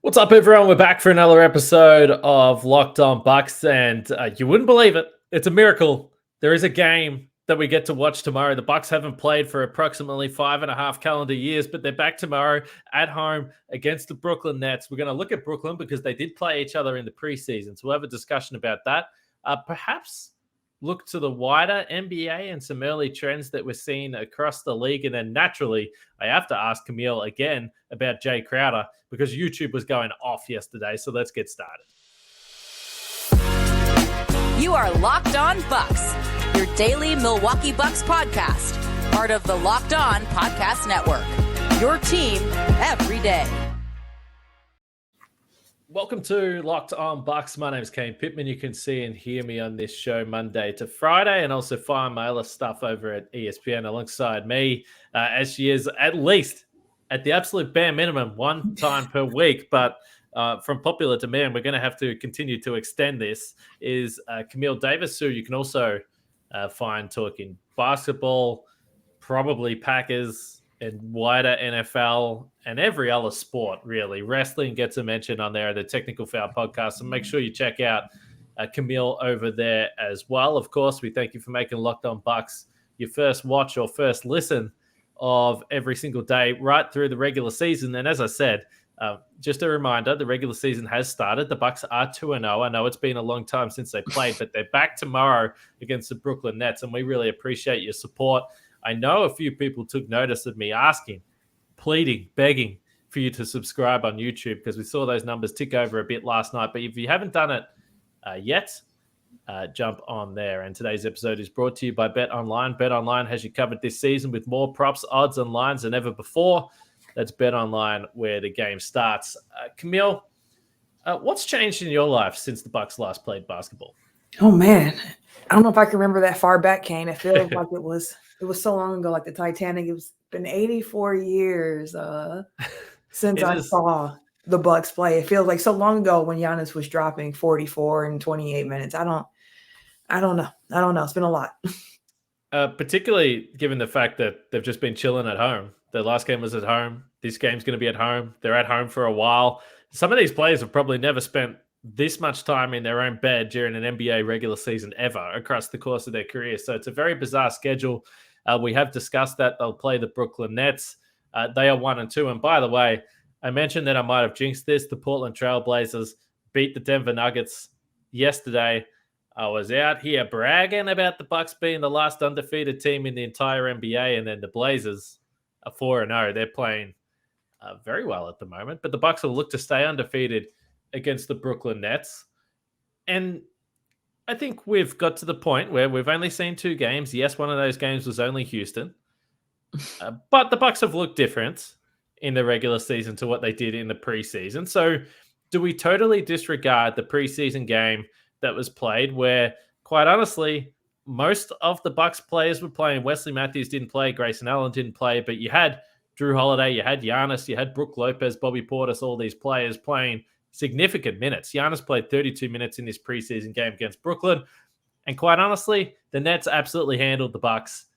What's up, everyone? We're back for another episode of Locked On Bucks, and you wouldn't believe it. It's a miracle. There is a game that we get to watch tomorrow. The Bucks haven't played for approximately 5.5 calendar years, but they're back tomorrow at home against the Brooklyn Nets. We're going to look at Brooklyn because they did play each other in the preseason, so we'll have a discussion about that. Perhaps look to the wider NBA and some early trends that we're seeing across the league. And then naturally, I have to ask Camille again about Jae Crowder because YouTube was going off yesterday. So let's get started. You are Locked On Bucks, your daily Milwaukee Bucks podcast, part of the Locked On Podcast Network, your team every day. Welcome to Locked On Bucks. My name is Kane Pittman. You can see and hear me on this show Monday to Friday, and also find my other stuff over at ESPN alongside me, as she is at least at the absolute bare minimum one time per week. But from popular demand, we're going to have to continue to extend this, is Camille Davis, who you can also find talking basketball, probably Packers, and wider NFL and every other sport, really. Wrestling gets a mention on there, the Technical Foul podcast. So make sure you check out Camille over there as well. Of course, we thank you for making Locked On Bucks your first watch or first listen of every single day right through the regular season. And as I said, just a reminder, the regular season has started. The Bucks are 2-0. I know it's been a long time since they played, but they're back tomorrow against the Brooklyn Nets, and we really appreciate your support. I know a few people took notice of me asking, pleading, begging for you to subscribe on YouTube because we saw those numbers tick over a bit last night. But if you haven't done it yet, jump on there. And today's episode is brought to you by BetOnline. BetOnline has you covered this season with more props, odds, and lines than ever before. That's BetOnline, where the game starts. Camille, what's changed in your life since the Bucks last played basketball? Oh, man. I don't know if I can remember that far back, Kane. It feels like it was so long ago, like the Titanic. It's been 84 years since I saw the Bucks play. It feels like so long ago when Giannis was dropping 44 in 28 minutes. I don't know. It's been a lot. Particularly given the fact that they've just been chilling at home. The last game was at home. This game's going to be at home. They're at home for a while. Some of these players have probably never spent this much time in their own bed during an NBA regular season ever across the course of their career. So it's a very bizarre schedule. We have discussed that they'll play the Brooklyn Nets. They are 1-2. And by the way, I mentioned that I might have jinxed this. The Portland Trail Blazers beat the Denver Nuggets yesterday. I was out here bragging about the Bucks being the last undefeated team in the entire NBA, and then the Blazers are 4-0. They're playing very well at the moment, but the Bucks will look to stay undefeated against the Brooklyn Nets. And I think we've got to the point where we've only seen 2 games. Yes, one of those games was only Houston, but the Bucks have looked different in the regular season to what they did in the preseason. So do we totally disregard the preseason game that was played where, quite honestly, most of the Bucks players were playing? Wesley Matthews didn't play, Grayson Allen didn't play, but you had Drew Holiday, you had Giannis, you had Brook Lopez, Bobby Portis, all these players playing significant minutes. Giannis played 32 minutes in this preseason game against Brooklyn. And quite honestly, the Nets absolutely handled the Bucks.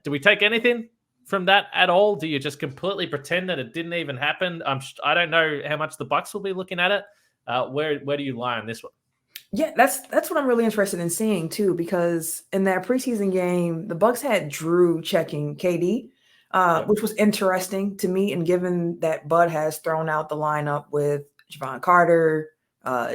Do we take anything from that at all? Do you just completely pretend that it didn't even happen? I don't know how much the Bucks will be looking at it. Where do you lie on this one? Yeah, that's what I'm really interested in seeing too, because in that preseason game, the Bucks had Drew checking KD, which was interesting to me. And given that Bud has thrown out the lineup with Javon Carter,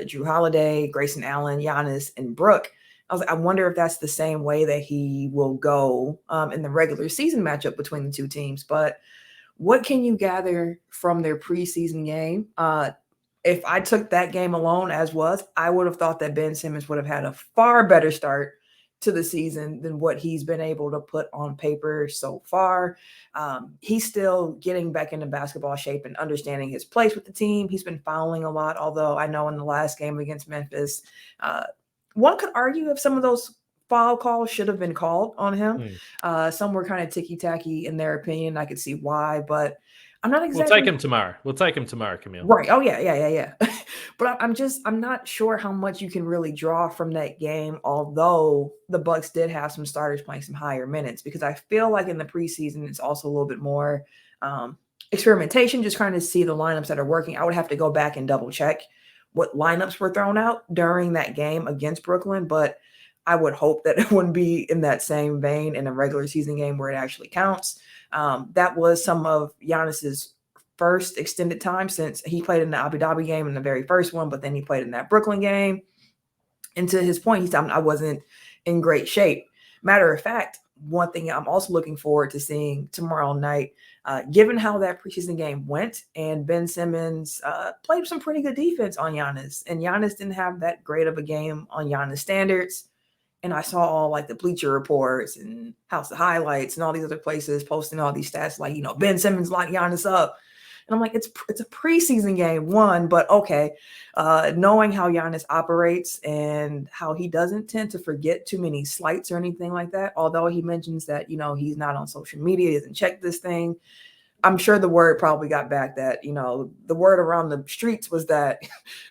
Drew Holiday, Grayson Allen, Giannis, and Brook, I was like, I wonder if that's the same way that he will go in the regular season matchup between the two teams. But what can you gather from their preseason game? If I took that game alone as was, I would have thought that Ben Simmons would have had a far better start to the season than what he's been able to put on paper so far. He's still getting back into basketball shape and understanding his place with the team. He's been fouling a lot, although I know in the last game against Memphis, one could argue if some of those foul calls should have been called on him. Some were kind of ticky-tacky in their opinion. I could see why, but I'm not exactly. We'll take him tomorrow. We'll take him tomorrow, Camille. Right. Oh, yeah. But I'm not sure how much you can really draw from that game, although the Bucks did have some starters playing some higher minutes, because I feel like in the preseason, it's also a little bit more experimentation, just trying to see the lineups that are working. I would have to go back and double check what lineups were thrown out during that game against Brooklyn, but I would hope that it wouldn't be in that same vein in a regular season game where it actually counts. That was some of Giannis's first extended time since he played in the Abu Dhabi game in the very first one, but then he played in that Brooklyn game. And to his point, he said, I wasn't in great shape. Matter of fact, one thing I'm also looking forward to seeing tomorrow night, given how that preseason game went, and Ben Simmons played some pretty good defense on Giannis, and Giannis didn't have that great of a game on Giannis standards. And I saw all like the Bleacher Reports and House of Highlights and all these other places posting all these stats like, Ben Simmons locked Giannis up. And I'm like, it's a preseason game, one, but okay. Knowing how Giannis operates and how he doesn't tend to forget too many slights or anything like that, although he mentions that, he's not on social media, he doesn't check this thing. I'm sure the word probably got back that, the word around the streets was that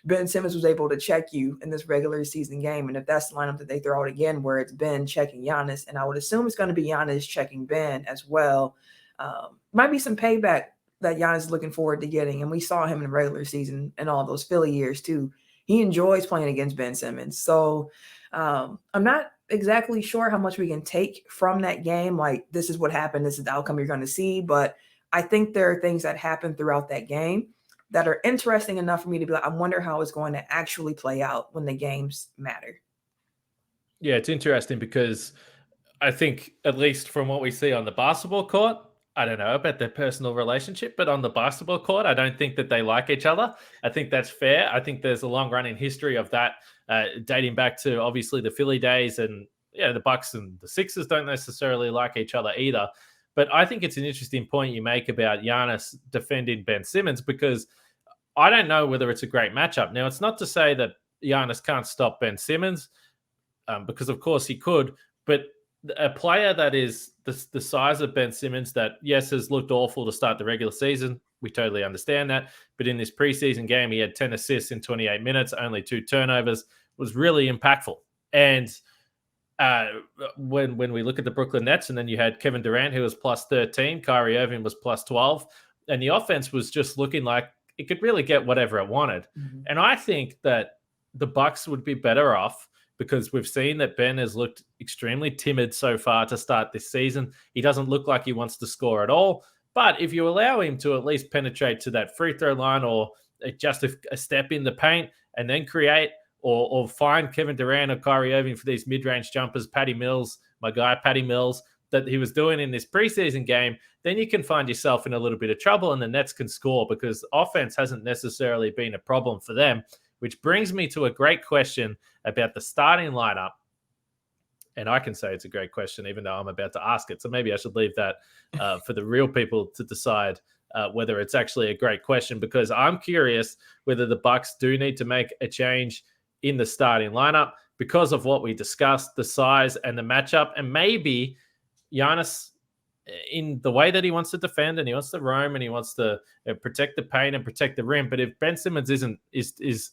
Ben Simmons was able to check you in this regular season game. And if that's the lineup that they throw out again, where it's Ben checking Giannis, and I would assume it's going to be Giannis checking Ben as well, might be some payback that Giannis is looking forward to getting. And we saw him in the regular season and all those Philly years too. He enjoys playing against Ben Simmons. So I'm not exactly sure how much we can take from that game. Like, this is what happened, this is the outcome you're going to see. But I think there are things that happen throughout that game that are interesting enough for me to be like, I wonder how it's going to actually play out when the games matter. Yeah, it's interesting because I think, at least from what we see on the basketball court, I don't know about their personal relationship, but on the basketball court, I don't think that they like each other. I think that's fair. I think there's a long running history of that, dating back to obviously the Philly days, and the Bucks and the Sixers don't necessarily like each other either. But I think it's an interesting point you make about Giannis defending Ben Simmons, because I don't know whether it's a great matchup. Now, it's not to say that Giannis can't stop Ben Simmons, because of course he could, but a player that is the size of Ben Simmons, that, yes, has looked awful to start the regular season, we totally understand that. But in this preseason game, he had 10 assists in 28 minutes, only 2 turnovers, was really impactful. And when we look at the Brooklyn Nets, and then you had Kevin Durant, who was plus 13, Kyrie Irving was plus 12, and the offense was just looking like it could really get whatever it wanted. Mm-hmm. And I think that the Bucks would be better off, because we've seen that Ben has looked extremely timid so far to start this season. He doesn't look like he wants to score at all. But if you allow him to at least penetrate to that free throw line, or just a step in the paint, and then create or find Kevin Durant or Kyrie Irving for these mid-range jumpers, Patty Mills, my guy Patty Mills, that he was doing in this preseason game, then you can find yourself in a little bit of trouble, and the Nets can score, because offense hasn't necessarily been a problem for them. Which brings me to a great question about the starting lineup. And I can say it's a great question, even though I'm about to ask it. So maybe I should leave that for the real people to decide whether it's actually a great question, because I'm curious whether the Bucks do need to make a change in the starting lineup because of what we discussed, the size and the matchup. And maybe Giannis, in the way that he wants to defend, and he wants to roam, and he wants to protect the paint and protect the rim. But if Ben Simmons is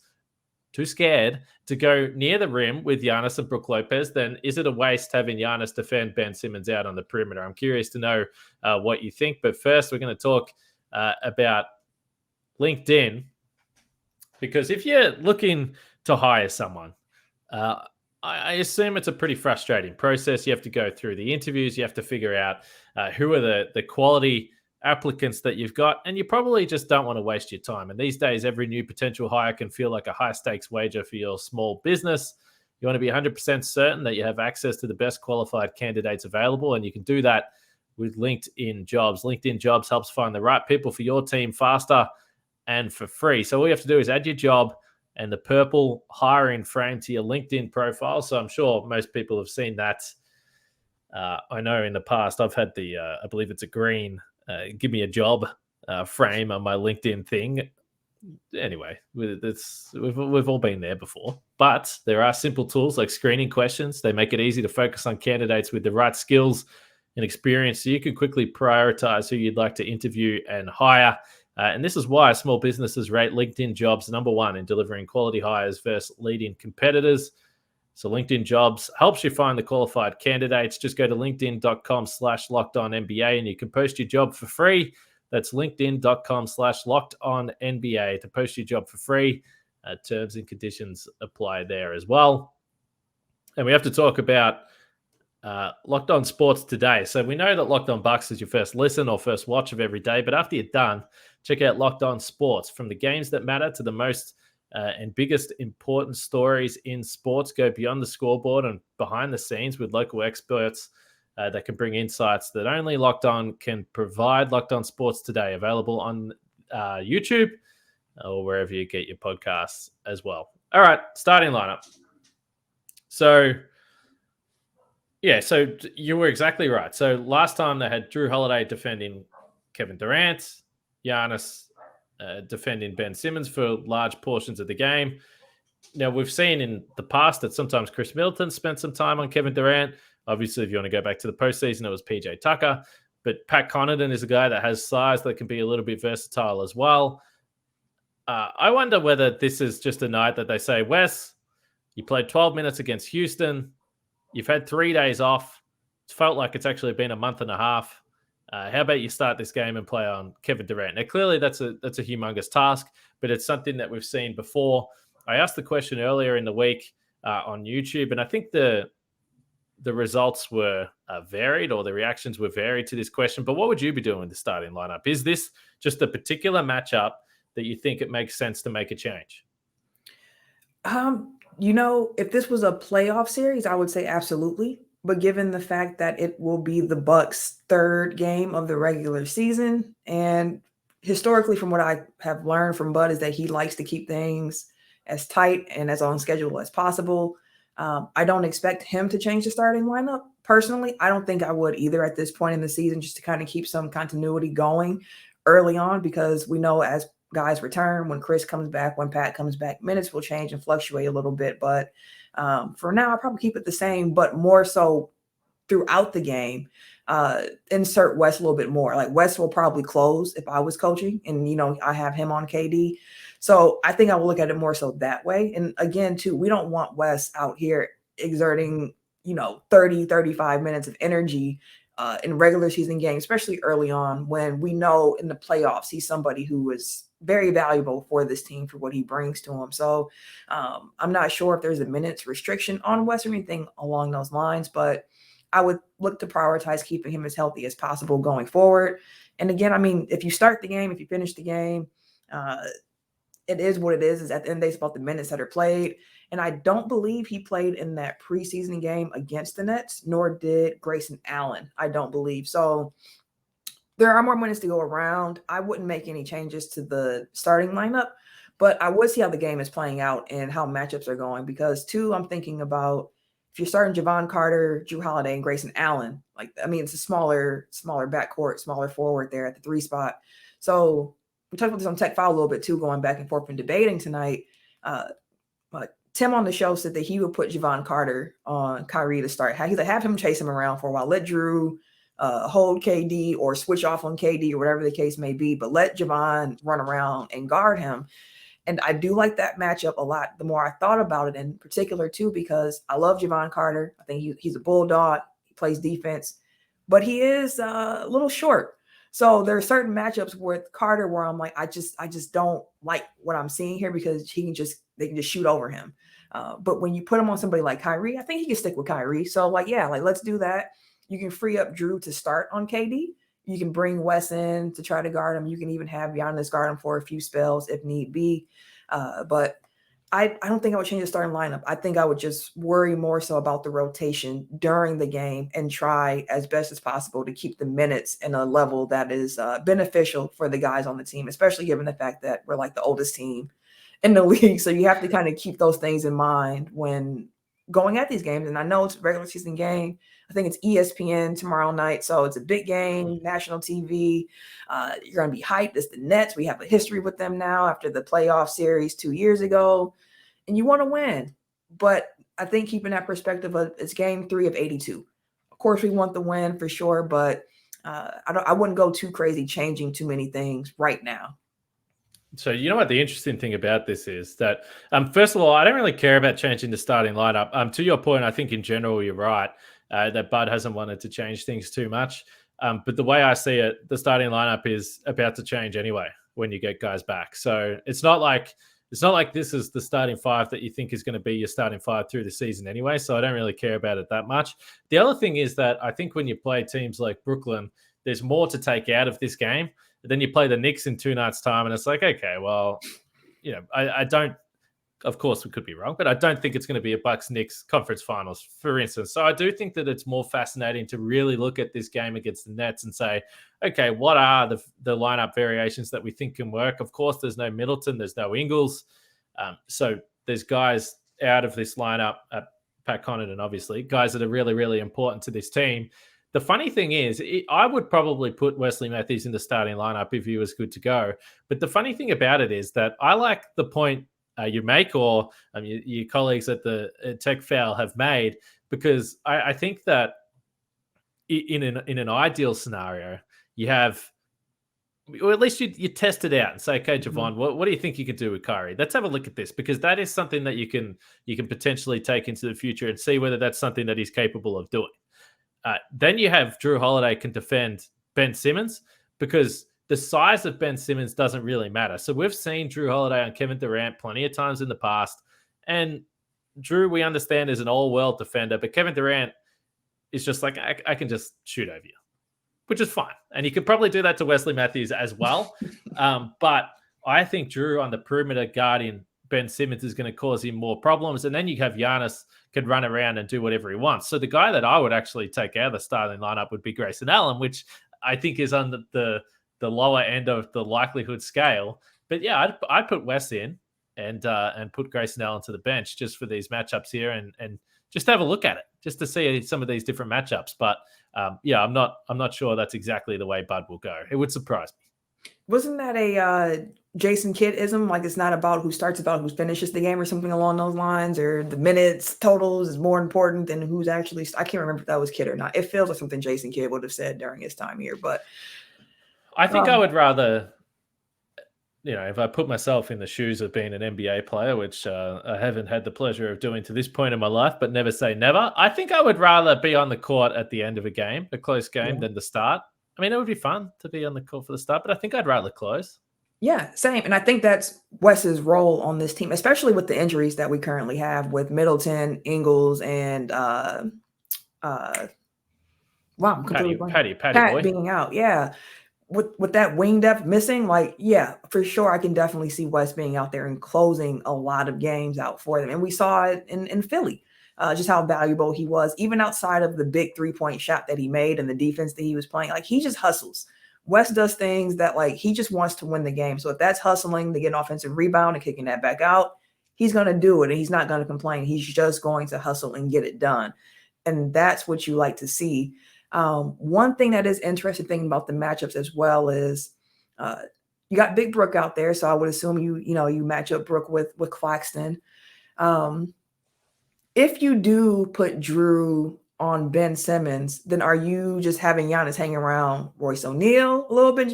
too scared to go near the rim with Giannis and Brook Lopez, then is it a waste having Giannis defend Ben Simmons out on the perimeter? I'm curious to know what you think. But first, we're going to talk about LinkedIn, because if you're looking to hire someone, I assume it's a pretty frustrating process. You have to go through the interviews. You have to figure out who are the quality applicants that you've got, and you probably just don't want to waste your time. And these days, every new potential hire can feel like a high-stakes wager for your small business. You want to be 100% certain that you have access to the best qualified candidates available, and you can do that with LinkedIn Jobs. LinkedIn Jobs helps find the right people for your team faster and for free. So all you have to do is add your job and the purple hiring frame to your LinkedIn profile. So I'm sure most people have seen that. I know in the past I've had I believe it's a green give me a job frame on my LinkedIn thing. Anyway, we've all been there before. But there are simple tools like screening questions. They make it easy to focus on candidates with the right skills and experience, so you can quickly prioritize who you'd like to interview and hire. And this is why small businesses rate LinkedIn Jobs #1 in delivering quality hires versus leading competitors. So LinkedIn Jobs helps you find the qualified candidates. Just go to linkedin.com/LockedOnNBA and you can post your job for free. That's linkedin.com/lockedonnba to post your job for free. Terms and conditions apply there as well. And we have to talk about Locked On Sports today. So we know that Locked On Bucks is your first listen or first watch of every day, but after you're done, check out Locked On Sports. From the games that matter to the most and biggest important stories in sports, go beyond the scoreboard and behind the scenes with local experts that can bring insights that only Locked On can provide. Locked On Sports today, available on YouTube or wherever you get your podcasts as well. All right, starting lineup. So you were exactly right. So last time they had Drew Holiday defending Kevin Durant, Giannis defending Ben Simmons for large portions of the game. Now, we've seen in the past that sometimes Chris Middleton spent some time on Kevin Durant. Obviously, if you want to go back to the postseason, it was PJ Tucker. But Pat Connaughton is a guy that has size that can be a little bit versatile as well. I wonder whether this is just a night that they say, Wes, you played 12 minutes against Houston. You've had 3 days off. It's felt like it's actually been a month and a half. How about you start this game and play on Kevin Durant? Now, clearly that's a humongous task, but it's something that we've seen before. I asked the question earlier in the week on YouTube, and I think the results were varied, or the reactions were varied to this question. But what would you be doing with the starting lineup? Is this just a particular matchup that you think it makes sense to make a change? If this was a playoff series, I would say absolutely. But given the fact that it will be the Bucks' third game of the regular season, and historically from what I have learned from Bud is that he likes to keep things as tight and as on schedule as possible. I don't expect him to change the starting lineup. Personally, I don't think I would either at this point in the season, just to kind of keep some continuity going early on, because we know as guys return, when Chris comes back, when Pat comes back, minutes will change and fluctuate a little bit. But for now, I'll probably keep it the same, but more so throughout the game, insert Wes a little bit more. Like Wes will probably close if I was coaching and, I have him on KD. So I think I will look at it more so that way. And again, too, we don't want Wes out here exerting, 30, 35 minutes of energy in regular season games, especially early on, when we know in the playoffs, he's somebody who is very valuable for this team for what he brings to them. So I'm not sure if there's a minutes restriction on Wes or anything along those lines, but I would look to prioritize keeping him as healthy as possible going forward. And again, if you start the game, if you finish the game, it is what it is at the end of the day, it's about the minutes that are played. And I don't believe he played in that preseason game against the Nets, nor did Grayson Allen. I don't believe. So there are more minutes to go around. I wouldn't make any changes to the starting lineup, but I would see how the game is playing out and how matchups are going, because too, I'm thinking about if you're starting Javon Carter, Drew Holiday, and Grayson Allen, it's a smaller backcourt, smaller forward there at the 3 spot. So we talked about this on Tech File a little bit too, going back and forth and debating tonight. But Tim on the show said that he would put Javon Carter on Kyrie to start. He's like, have him chase him around for a while. Let Drew hold KD or switch off on KD or whatever the case may be, but let Javon run around and guard him. And I do like that matchup a lot the more I thought about it, in particular too, because I love Javon Carter. I think he's a bulldog. He plays defense, but he is a little short. So there are certain matchups with Carter where I'm like, I just don't like what I'm seeing here, because they can just shoot over him. But when you put him on somebody like Kyrie, I think he can stick with Kyrie. So let's do that. You can free up Drew to start on KD. You can bring Wes in to try to guard him. You can even have Giannis guard him for a few spells if need be. But I don't think I would change the starting lineup. I think I would just worry more so about the rotation during the game and try as best as possible to keep the minutes in a level that is beneficial for the guys on the team, especially given the fact that we're like the oldest team in the league. So you have to kind of keep those things in mind when going at these games. And I know it's a regular season game. I think it's ESPN tomorrow night. So it's a big game, national TV. You're going to be hyped. It's the Nets. We have a history with them now after the playoff series 2 years ago. And you want to win. But I think keeping that perspective of it's game 3 of 82. Of course, we want the win for sure, but I wouldn't go too crazy changing too many things right now. So you know what the interesting thing about this is that, first of all, I don't really care about changing the starting lineup. To your point, I think in general you're right that Bud hasn't wanted to change things too much. But the way I see it, the starting lineup is about to change anyway when you get guys back. So it's not like this is the starting five that you think is going to be your starting five through the season anyway. So I don't really care about it that much. The other thing is that I think when you play teams like Brooklyn, there's more to take out of this game. But then you play the Knicks in 2 nights' time, and it's like, okay, well, I don't. Of course, we could be wrong, but I don't think it's going to be a Bucks-Knicks conference finals, for instance. So I do think that it's more fascinating to really look at this game against the Nets and say, okay, what are the lineup variations that we think can work? Of course, there's no Middleton, there's no Ingles. So there's guys out of this lineup, Pat Connaughton, obviously, guys that are really, really important to this team. The funny thing is, I would probably put Wesley Matthews in the starting lineup if he was good to go. But the funny thing about it is that I like the point you make, or your colleagues at the Tech Foul have made, because I think that in an ideal scenario, you have, or at least you test it out and say, okay, Javon, what do you think you could do with Kyrie? Let's have a look at this, because that is something that you can potentially take into the future and see whether that's something that he's capable of doing. Then you have Drew Holiday can defend Ben Simmons, because the size of Ben Simmons doesn't really matter. So we've seen Drew Holiday on Kevin Durant plenty of times in the past. And Drew, we understand, is an all-world defender, but Kevin Durant is just like, I can just shoot over you, which is fine. And you could probably do that to Wesley Matthews as well. But I think Drew on the perimeter guarding Ben Simmons is going to cause him more problems. And then you have Giannis can run around and do whatever he wants. So the guy that I would actually take out of the starting lineup would be Grayson Allen, which I think is on the lower end of the likelihood scale. But yeah, I'd put Wes in and put Grayson Allen to the bench just for these matchups here and just have a look at it, just to see some of these different matchups. But yeah, I'm not sure that's exactly the way Bud will go. It would surprise me. Wasn't that a Jason Kidd-ism? Like, it's not about who starts, about who finishes the game or something along those lines, or the minutes totals is more important than who's actually. I can't remember if that was Kidd or not. It feels like something Jason Kidd would have said during his time here, but I think I would rather, if I put myself in the shoes of being an NBA player, which I haven't had the pleasure of doing to this point in my life, but never say never. I think I would rather be on the court at the end of a close game, than the start. I mean, it would be fun to be on the court for the start, but I think I'd rather close. Yeah, same. And I think that's Wes's role on this team, especially with the injuries that we currently have with Middleton, Ingles, and Pat being out. Yeah. With that wing depth missing, for sure, I can definitely see Wes being out there and closing a lot of games out for them. And we saw it in Philly, just how valuable he was, even outside of the big 3-point shot that he made and the defense that he was playing. Like, he just hustles. Wes does things that, he just wants to win the game. So if that's hustling to get an offensive rebound and kicking that back out, he's going to do it, and he's not going to complain. He's just going to hustle and get it done. And that's what you like to see. One thing that is interesting thinking about the matchups as well is you got Big Brook out there, so I would assume you match up Brook with Claxton. If you do put Drew on Ben Simmons, then are you just having Giannis hanging around Royce O'Neal a little bit?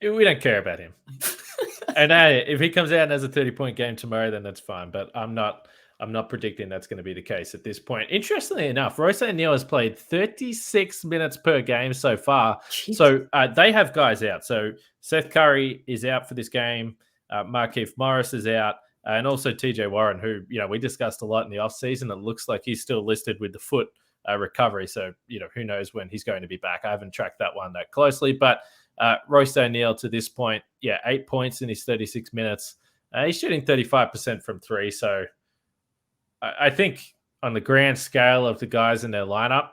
We don't care about him. And if he comes out and has a 30-point game tomorrow, then that's fine. But I'm not predicting that's going to be the case at this point. Interestingly enough, Royce O'Neal has played 36 minutes per game so far. Jeez. So they have guys out. So Seth Curry is out for this game. Markieff Morris is out. And also TJ Warren, who, we discussed a lot in the offseason. It looks like he's still listed with the foot recovery. So, who knows when he's going to be back. I haven't tracked that one that closely. But Royce O'Neal to this point, 8 points in his 36 minutes. He's shooting 35% from three. So I think on the grand scale of the guys in their lineup,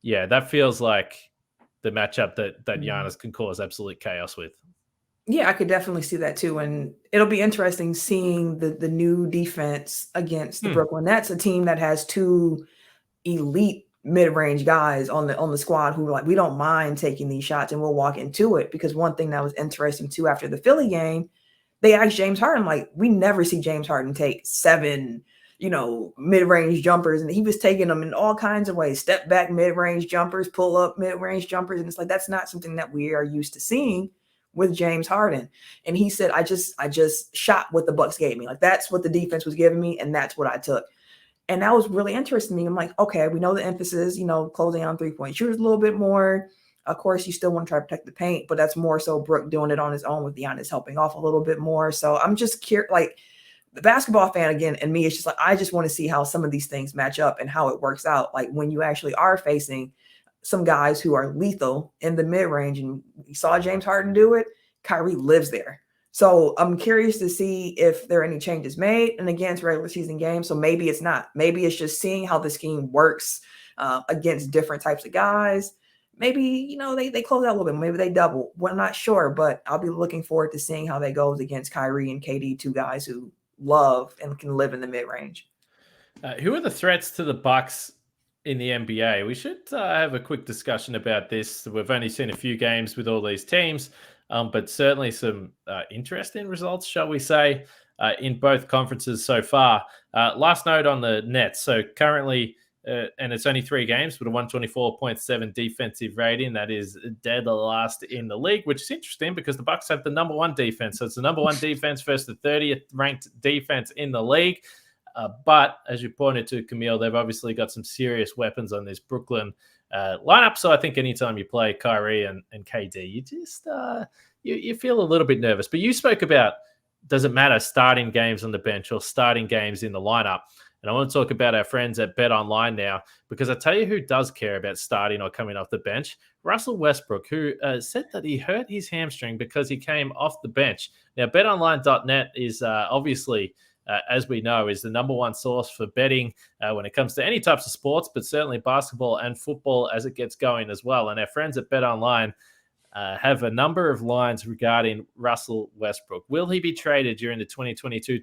that feels like the matchup that Giannis can cause absolute chaos with. Yeah, I could definitely see that too. And it'll be interesting seeing the new defense against the Brooklyn Nets, a team that has two elite mid-range guys on the squad who are like, we don't mind taking these shots and we'll walk into it. Because one thing that was interesting too after the Philly game, they asked James Harden, we never see James Harden take 7 mid-range jumpers, and he was taking them in all kinds of ways, step back mid-range jumpers, pull up mid-range jumpers. And it's like, that's not something that we are used to seeing with James Harden. And he said, I just shot what the Bucks gave me. That's what the defense was giving me, and that's what I took. And that was really interesting to me. I'm like, okay, we know the emphasis, closing on 3-point shooters a little bit more. Of course, you still want to try to protect the paint, but that's more so Brook doing it on his own with Giannis helping off a little bit more. So I'm just curious, like the basketball fan again, and me, it's just like, I just want to see how some of these things match up and how it works out. Like when you actually are facing some guys who are lethal in the mid-range, and we saw James Harden do it, Kyrie lives there. So I'm curious to see if there are any changes made. And again, it's regular season games, so maybe it's not. Maybe it's just seeing how the scheme works against different types of guys. Maybe, they close out a little bit. Maybe they double. Well, I'm not sure, but I'll be looking forward to seeing how that goes against Kyrie and KD, two guys who love and can live in the mid-range. Who are the threats to the Bucks in the NBA? We should have a quick discussion about this. We've only seen a few games with all these teams, but certainly some interesting results, shall we say, in both conferences so far. Last note on the Nets. So currently, and it's only 3 games, but a 124.7 defensive rating. That is dead last in the league, which is interesting because the Bucks have the number 1 defense. So it's the number 1 defense versus the 30th ranked defense in the league. But as you pointed to, Camille, they've obviously got some serious weapons on this Brooklyn lineup. So I think anytime you play Kyrie and KD, you just you feel a little bit nervous. But you spoke about, does it matter starting games on the bench or starting games in the lineup? And I want to talk about our friends at Bet Online now, because I tell you who does care about starting or coming off the bench. Russell Westbrook, who said that he hurt his hamstring because he came off the bench. Now, betonline.net is obviously, as we know, is the number 1 source for betting when it comes to any types of sports, but certainly basketball and football as it gets going as well. And our friends at Bet Online have a number of lines regarding Russell Westbrook. Will he be traded during the 2022-23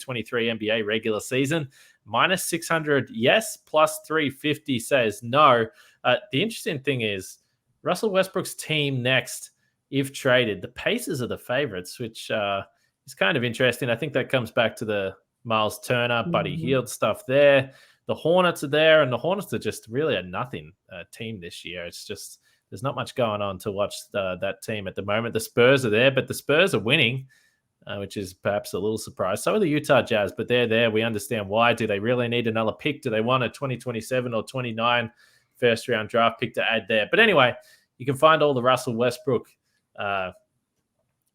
NBA regular season? -600, yes. +350 says no. The interesting thing is Russell Westbrook's team next, if traded, the Pacers are the favorites, which is kind of interesting. I think that comes back to the Miles Turner, Buddy Hield stuff there. The Hornets are there, and the Hornets are just really a nothing team this year. It's just, there's not much going on to watch that team at the moment. The Spurs are there, but the Spurs are winning, which is perhaps a little surprise. So are the Utah Jazz, but they're there. We understand why. Do they really need another pick? Do they want a 2027 or 29 first-round draft pick to add there? But anyway, you can find all the Russell Westbrook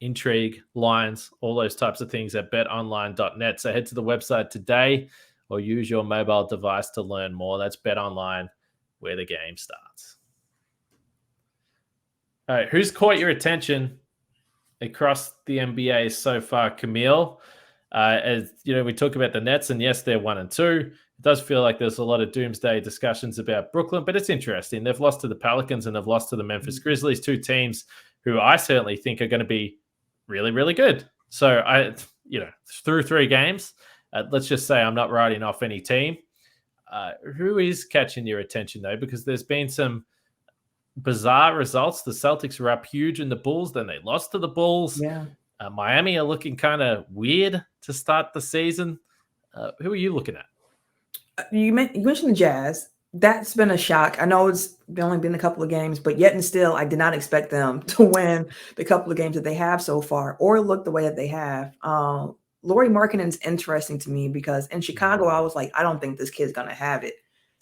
intrigue, lines, all those types of things at betonline.net. So head to the website today or use your mobile device to learn more. That's BetOnline, where the game starts. All right, who's caught your attention across the NBA so far, Camille? As you know, we talk about the Nets, and yes, they're 1-2. It does feel like there's a lot of doomsday discussions about Brooklyn, but it's interesting. They've lost to the Pelicans and they've lost to the Memphis Grizzlies, 2 teams who I certainly think are going to be really, really good. So through 3 games, let's just say I'm not writing off any team. Who is catching your attention though? Because there's been some bizarre results. The Celtics were up huge in the Bulls, then they lost to the Bulls. Yeah. Miami are looking kind of weird to start the season. Who are you looking at? You mentioned the Jazz. That's been a shock. I know it's only been a couple of games, but yet and still, I did not expect them to win the couple of games that they have so far or look the way that they have. Lauri Markkanen's interesting to me because in Chicago, I was like, I don't think this kid's going to have it.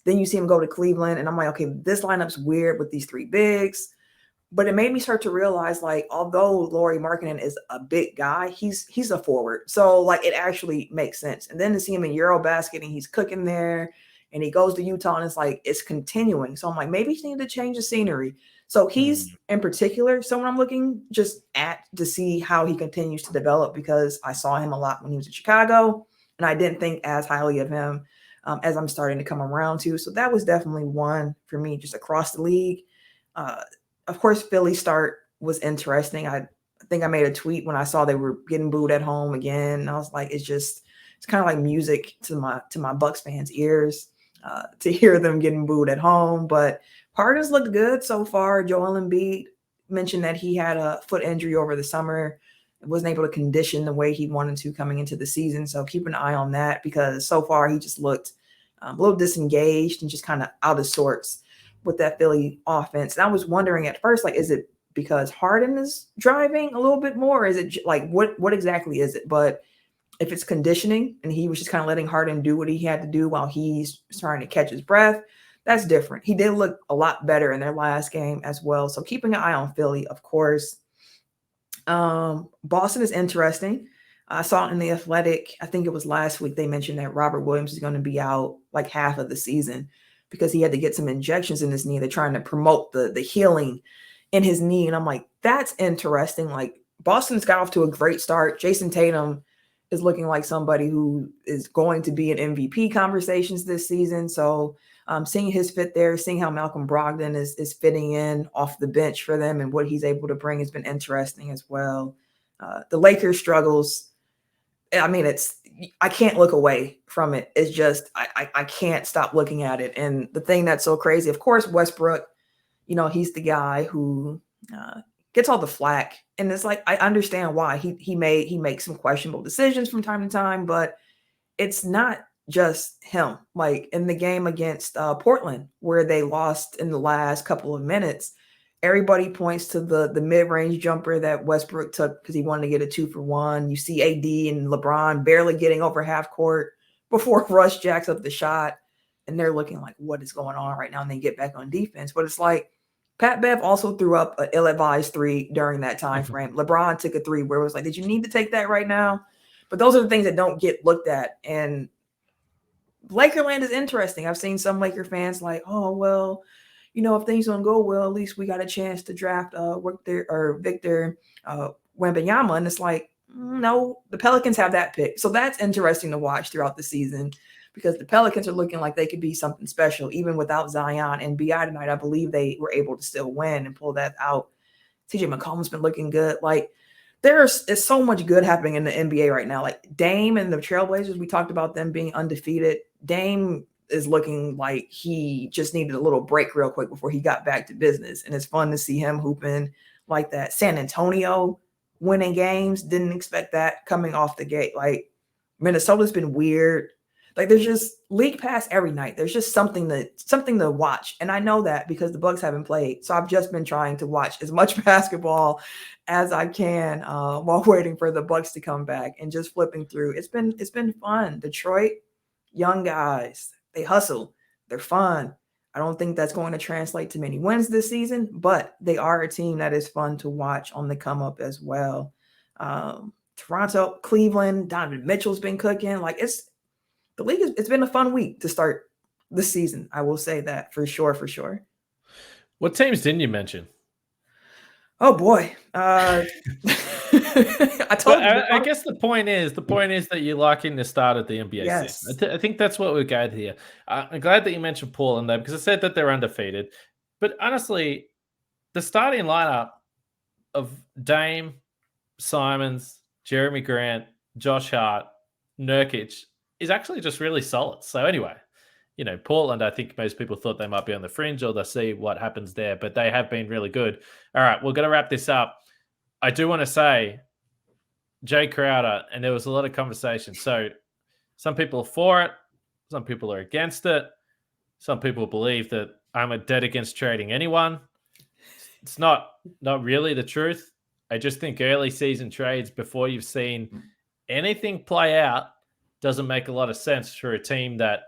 Then you see him go to Cleveland, and I'm like, okay, this lineup's weird with these 3 bigs. But it made me start to realize, like, although Lauri Markkanen is a big guy, he's a forward. So, like, it actually makes sense. And then to see him in Eurobasket, and he's cooking there, and he goes to Utah, and it's like, it's continuing. So I'm like, maybe he needs to change the scenery. So he's, in particular, someone I'm looking just at to see how he continues to develop, because I saw him a lot when he was in Chicago, and I didn't think as highly of him as I'm starting to come around to. So that was definitely one for me just across the league. Of course, Philly's start was interesting. I think I made a tweet when I saw they were getting booed at home again. And I was like, it's kind of like music to my Bucks fans' ears to hear them getting booed at home. But Harden's looked good so far. Joel Embiid mentioned that he had a foot injury over the summer and wasn't able to condition the way he wanted to coming into the season. So keep an eye on that, because so far he just looked a little disengaged and just kind of out of sorts with that Philly offense. And I was wondering at first, like, is it because Harden is driving a little bit more? Or is it like, what exactly is it? But If it's conditioning and he was just kind of letting Harden do what he had to do while he's trying to catch his breath, that's different. He did look a lot better in their last game as well. So keeping an eye on Philly, of course. Boston is interesting. I saw in The Athletic, I think it was last week, they mentioned that Robert Williams is going to be out like half of the season because he had to get some injections in his knee. They're trying to promote the healing in his knee. And I'm like, that's interesting. Like, Boston's got off to a great start. Jason Tatum is looking like somebody who is going to be in MVP conversations this season. So seeing his fit there, seeing how Malcolm Brogdon is fitting in off the bench for them and what he's able to bring has been interesting as well. The Lakers struggles. I mean, I can't look away from it. It's just, I can't stop looking at it. And the thing that's so crazy, of course, Westbrook, he's the guy who gets all the flack. And it's like, I understand why he makes some questionable decisions from time to time, but it's not just him. Like in the game against Portland, where they lost in the last couple of minutes, everybody points to the mid-range jumper that Westbrook took because he wanted to get a 2-for-1. You see AD and LeBron barely getting over half court before Russ jacks up the shot, and they're looking like, what is going on right now? And they get back on defense. But it's like Pat Bev also threw up an ill-advised 3 during that time frame. LeBron took a 3 where it was like, did you need to take that right now? But those are the things that don't get looked at. And Lakerland is interesting. I've seen some Laker fans like, oh, well, if things don't go well, at least we got a chance to draft Victor Wembanyama. And it's like, no, the Pelicans have that pick. So that's interesting to watch throughout the season because the Pelicans are looking like they could be something special, even without Zion and BI tonight. I believe they were able to still win and pull that out. TJ McCollum's been looking good. Like, there's so much good happening in the NBA right now. Like Dame and the Trailblazers, we talked about them being undefeated. Dame is looking like he just needed a little break real quick before he got back to business. And it's fun to see him hooping like that. San Antonio winning games. Didn't expect that coming off the gate. Like Minnesota's been weird. Like there's just league pass every night. There's just something to watch. And I know that because the Bucks haven't played. So I've just been trying to watch as much basketball as I can while waiting for the Bucks to come back and just flipping through. It's been fun. Detroit, young guys, they hustle. They're fun. I don't think that's going to translate to many wins this season, but they are a team that is fun to watch on the come up as well. Toronto, Cleveland, Donovan Mitchell's been cooking. Like it's been a fun week to start the season. I will say that for sure. What teams didn't you mention? Oh boy. I told you. I guess the point is that you're liking the start of the NBA season. I think that's what we're going here. I'm glad that you mentioned Portland though, because I said that they're undefeated. But honestly, the starting lineup of Dame, Simons, Jeremy Grant, Josh Hart, Nurkic is actually just really solid. So anyway, Portland, I think most people thought they might be on the fringe or they'll see what happens there, but they have been really good. All right, we're going to wrap this up. I do want to say Jae Crowder, and there was a lot of conversation. So some people are for it. Some people are against it. Some people believe that I'm dead against trading anyone. It's not really the truth. I just think early season trades before you've seen anything play out doesn't make a lot of sense for a team that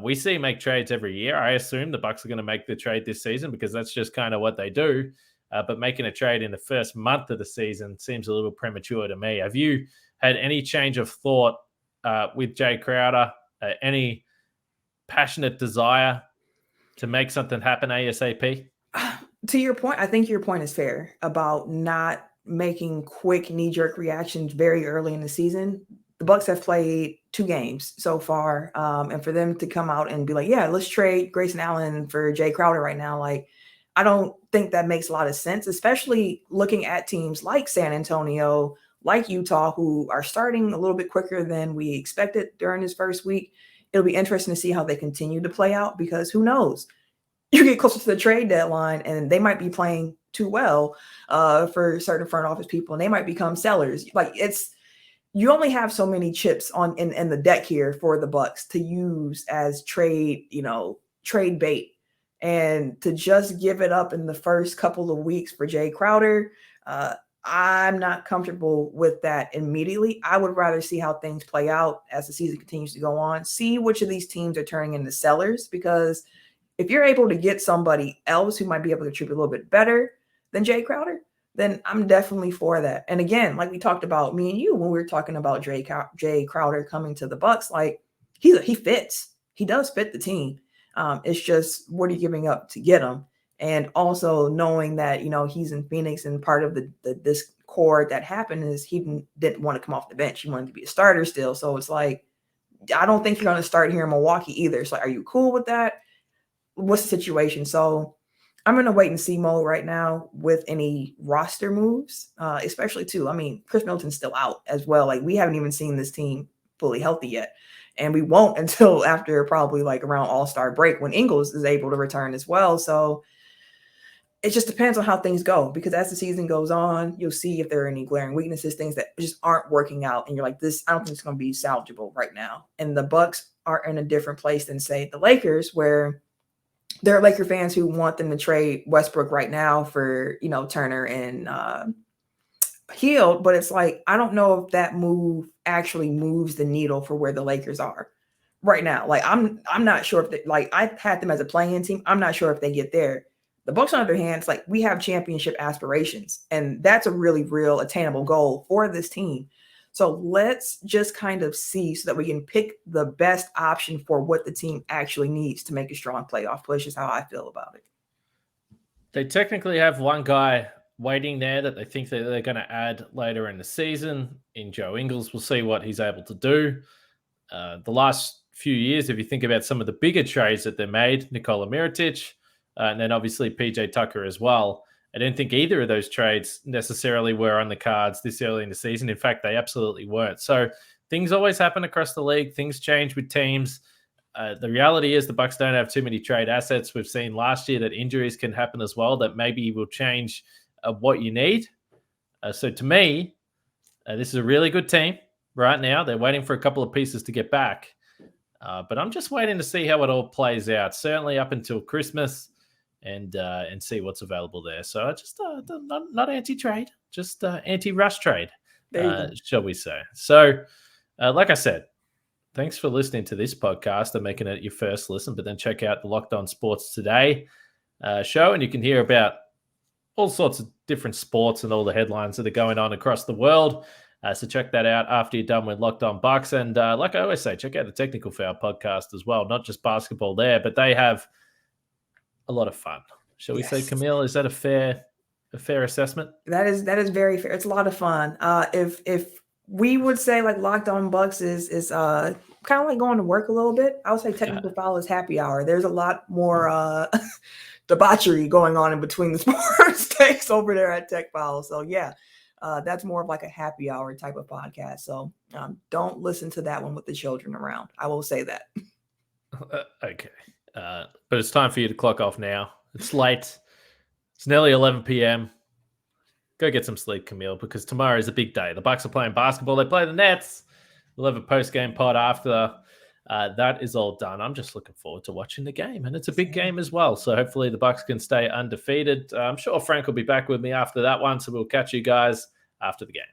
we see make trades every year. I assume the Bucks are going to make the trade this season because that's just kind of what they do. But making a trade in the first month of the season seems a little premature to me. Have you had any change of thought with Jae Crowder? Any passionate desire to make something happen ASAP? To your point, I think your point is fair about not making quick knee-jerk reactions very early in the season. The Bucks have played 2 games so far, and for them to come out and be like, yeah, let's trade Grayson Allen for Jae Crowder right now, like, I don't think that makes a lot of sense, especially looking at teams like San Antonio, like Utah, who are starting a little bit quicker than we expected during this first week. It'll be interesting to see how they continue to play out because who knows? You get closer to the trade deadline and they might be playing too well for certain front office people, and they might become sellers. Like you only have so many chips in the deck here for the Bucks to use as trade bait. And to just give it up in the first couple of weeks for Jae Crowder, I'm not comfortable with that immediately. I would rather see how things play out as the season continues to go on, see which of these teams are turning into sellers, because if you're able to get somebody else who might be able to contribute a little bit better than Jae Crowder, then I'm definitely for that. And again, like we talked about, me and you, when we were talking about Jae Crowder coming to the Bucks, like he fits. He does fit the team. It's just, what are you giving up to get him? And also knowing that, he's in Phoenix, and part of the discord that happened is he didn't want to come off the bench. He wanted to be a starter still. So it's like, I don't think you're going to start here in Milwaukee either. So are you cool with that? What's the situation? So I'm in a wait and see mode right now with any roster moves, especially too. I mean, Chris Middleton's still out as well. Like, we haven't even seen this team fully healthy yet. And we won't until after probably like around All-Star break, when Ingles is able to return as well. So it just depends on how things go, because as the season goes on, you'll see if there are any glaring weaknesses, things that just aren't working out. And you're like, I don't think it's going to be salvageable right now. And the Bucks are in a different place than, say, the Lakers, where there are Laker fans who want them to trade Westbrook right now for, Turner and Hield. But it's like, I don't know if that move actually moves the needle for where the Lakers are right now. Like, I'm not sure if I had them as a play-in team. I'm not sure if they get there. The Bucks, on the other hand, it's like, we have championship aspirations, and that's a really real attainable goal for this team. So let's just kind of see, so that we can pick the best option for what the team actually needs to make a strong playoff push, is how I feel about it. They technically have one guy waiting there that they think that they're going to add later in the season in Joe Ingles. We'll see what he's able to do. The last few years, if you think about some of the bigger trades that they made, Nikola Mirotic, and then obviously PJ Tucker as well, I don't think either of those trades necessarily were on the cards this early in the season. In fact, they absolutely weren't. So things always happen across the league. Things change with teams. The reality is the Bucks don't have too many trade assets. We've seen last year that injuries can happen as well, that maybe will change what you need. So to me, this is a really good team right now. They're waiting for a couple of pieces to get back. But I'm just waiting to see how it all plays out, certainly up until Christmas, and see what's available there. So I just not anti-trade, just anti-rush trade, shall we say. So like I said, thanks for listening to this podcast and making it your first listen, but then check out the Locked On Sports Today show, and you can hear about all sorts of different sports and all the headlines that are going on across the world. So check that out after you're done with Locked On Bucks. And like I always say, check out the Technical Foul podcast as well. Not just basketball there, but they have a lot of fun. Shall we say, Camille? Is that a fair assessment? That is very fair. It's a lot of fun. If we would say like Locked On Bucks is kind of like going to work a little bit, I would say Technical Foul is happy hour. There's a lot more debauchery going on in between the sports takes over there at Tech Foul. So yeah, that's more of like a happy hour type of podcast. So don't listen to that one with the children around. I will say that. Okay. But it's time for you to clock off now. It's late. It's nearly 11 p.m. Go get some sleep, Camille, because tomorrow is a big day. The Bucks are playing basketball. They play the Nets. We'll have a post-game pod after that is all done. I'm just looking forward to watching the game, and it's a big game as well. So hopefully the Bucks can stay undefeated. I'm sure Frank will be back with me after that one, so we'll catch you guys after the game.